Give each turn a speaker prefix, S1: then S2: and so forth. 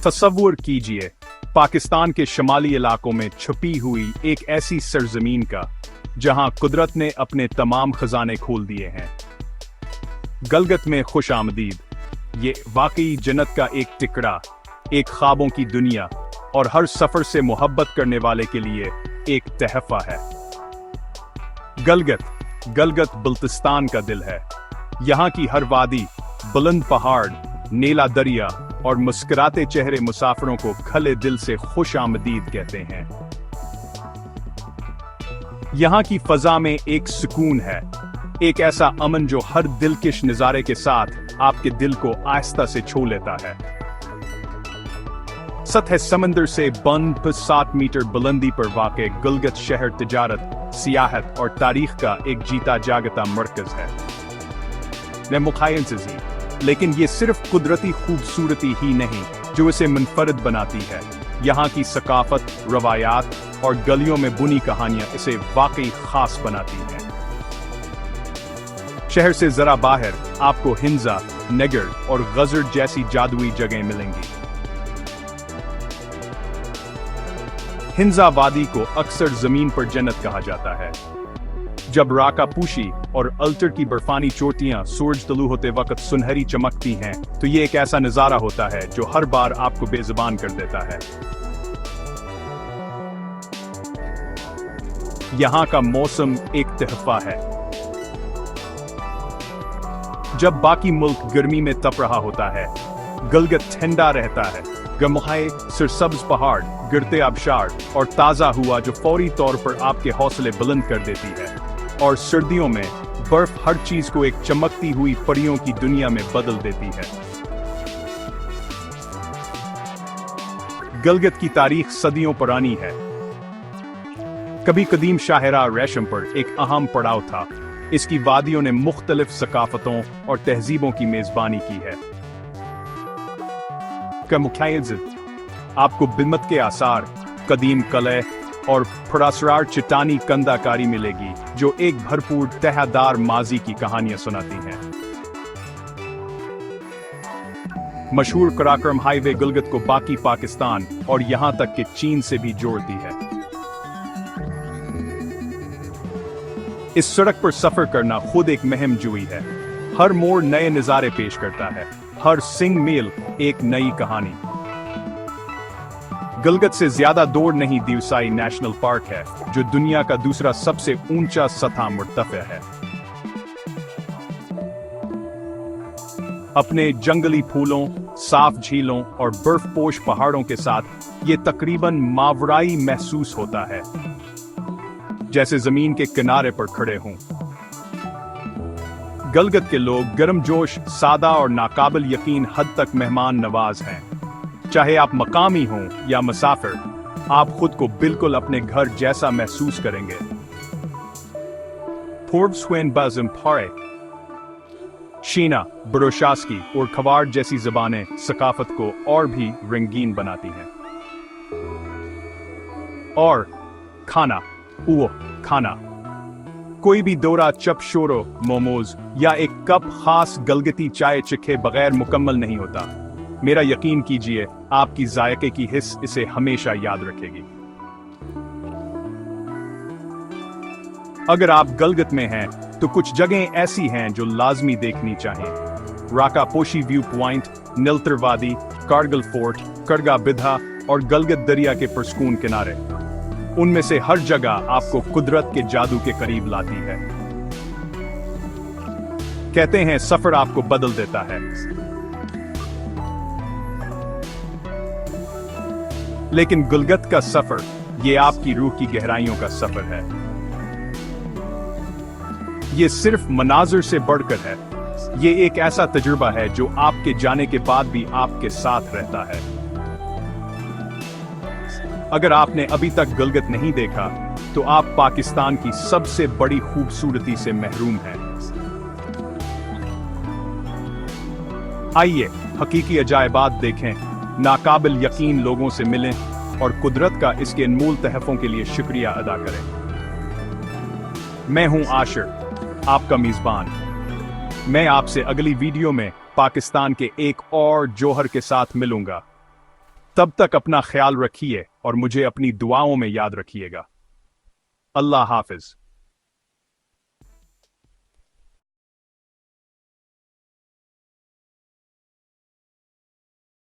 S1: तसव्वुर कीजिए पाकिस्तान के शुमाली इलाकों में छुपी हुई एक ऐसी सरजमीन का जहां कुदरत ने अपने तमाम खजाने खोल दिए हैं। गलगत में खुश आमदीद, ये वाकई जन्नत का एक टिकड़ा, एक ख्वाबों की दुनिया और हर सफर से मोहब्बत करने वाले के लिए एक तहफा है। गलगत बल्तिस्तान का दिल है। यहाँ की हर वादी, बुलंद पहाड़, नीला दरिया और मुस्कुराते चेहरे मुसाफिरों को खले दिल से खुश आमदीद कहते हैं। यहाँ की फजा में एक सुकून है, एक ऐसा अमन जो हर दिलकश नजारे के साथ आपके दिल को आहिस्ता से छू लेता है। सतह समंदर से बंद 7 मीटर बुलंदी पर वाक़े गलगत शहर तिजारत, सियाहत और तारीख का एक जीता जागता मरकज है। लेकिन ये सिर्फ कुदरती खूबसूरती ही नहीं जो इसे मुनफरद बनाती है, यहाँ की सकाफत, रवायात और गलियों में बुनी कहानियां इसे वाकई खास बनाती हैं। शहर से जरा बाहर आपको हिंजा, नगर और गजर जैसी जादुई जगह मिलेंगी। हिंजा वादी को अक्सर जमीन पर जन्नत कहा जाता है। जब राकापूशी और अल्टर की बर्फानी चोटियां सूरज तलू होते वक्त सुनहरी चमकती हैं, तो ये एक ऐसा नजारा होता है जो हर बार आपको बेजुबान कर देता है। यहाँ का मौसम एक तहफा है। जब बाकी मुल्क गर्मी में तप रहा होता है, गलगत ठंडा रहता है। गमहाए सरसब्ज पहाड़, गिरते आबशार और ताजा हुआ जो फौरी तौर पर आपके हौसले बुलंद कर देती है। और सर्दियों में बर्फ हर चीज को एक चमकती हुई परियों की दुनिया में बदल देती है। गलगत की तारीख सदियों पुरानी है। कभी कदीम शाहरा रेशम पर एक अहम पड़ाव था। इसकी वादियों ने मुख्तलिफ सकाफतों और तहजीबों की मेजबानी की है। आपको बिदमत के आसार, कदीम कलह और फरासरार चिटानी कंदाकारी मिलेगी जो एक भरपूर तहदार माजी की कहानियां सुनाती हैं। मशहूर कराक्रम हाईवे गलगत को बाकी पाकिस्तान और यहां तक कि चीन से भी जोड़ती है। इस सड़क पर सफर करना खुद एक महम जुई है। हर मोड़ नए नजारे पेश करता है, हर सिंग मील एक नई कहानी। गलगत से ज्यादा दूर नहीं दिवसाई नेशनल पार्क है, जो दुनिया का दूसरा सबसे ऊंचा सतह मुर्तफा है। अपने जंगली फूलों, साफ झीलों और बर्फपोश पहाड़ों के साथ ये तकरीबन मावराई महसूस होता है, जैसे जमीन के किनारे पर खड़े हों। गलगत के लोग गर्मजोश, सादा और नाकाबिल यकीन हद तक मेहमान नवाज हैं। चाहे आप मकामी हों या मुसाफिर, आप खुद को बिल्कुल अपने घर जैसा महसूस करेंगे। शीना, बरोशास्की और खवाड़ जैसी जबानें सकाफत को और भी रंगीन बनाती हैं। और खाना, कोई भी दौरा चप शोरो, मोमोज या एक कप खास गलगती चाय चखे बगैर मुकम्मल नहीं होता। मेरा यकीन कीजिए, आपकी जायके की हिस्स इसे हमेशा याद रखेगी। अगर आप गलगत में हैं, तो कुछ जगहें ऐसी हैं जो लाजमी देखनी चाहिए। राकापोशी व्यू पॉइंट, नीलतर वादी, कारगिल फोर्ट, करगा बिधा और गलगत दरिया के पुरस्कून किनारे। उनमें से हर जगह आपको कुदरत के जादू के करीब लाती है। कहते हैं सफर आपको बदल देता है, लेकिन गलगत का सफर ये आपकी रूह की गहराइयों का सफर है। ये सिर्फ मनाजिर से बढ़कर है। ये एक ऐसा तजुर्बा है जो आपके जाने के बाद भी आपके साथ रहता है। अगर आपने अभी तक गलगत नहीं देखा, तो आप पाकिस्तान की सबसे बड़ी खूबसूरती से महरूम हैं। आइए हकीकी अजायबात देखें, नाकाबिल यकीन लोगों से मिलें और कुदरत का इसके अनमोल तहफों के लिए शुक्रिया अदा करें। मैं हूं आशिर, आपका मेजबान। मैं आपसे अगली वीडियो में पाकिस्तान के एक और जौहर के साथ मिलूंगा। तब तक अपना ख्याल रखिए और मुझे अपनी दुआओं में याद रखिएगा। अल्लाह हाफिज।